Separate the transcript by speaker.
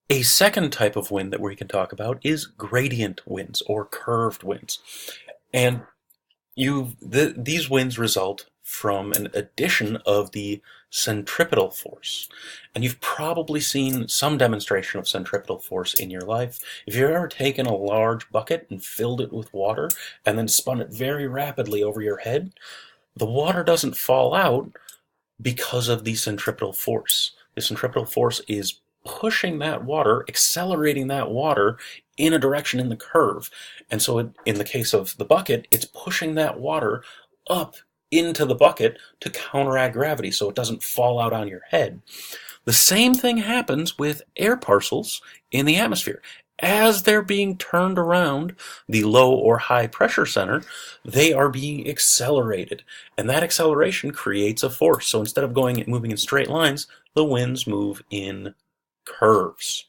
Speaker 1: A second type of wind that we can talk about is gradient winds or curved winds. And these winds result from an addition of the centripetal force. And you've probably seen some demonstration of centripetal force in your life. If you've ever taken a large bucket and filled it with water and then spun it very rapidly over your head, the water doesn't fall out because of the centripetal force. The centripetal force is pushing that water, accelerating that water in a direction in the curve. And so in the case of the bucket, it's pushing that water up into the bucket to counteract gravity so it doesn't fall out on your head. The same thing happens with air parcels in the atmosphere. As they're being turned around the low or high pressure center, they are being accelerated. And that acceleration creates a force. So instead of moving in straight lines, the winds move in curves.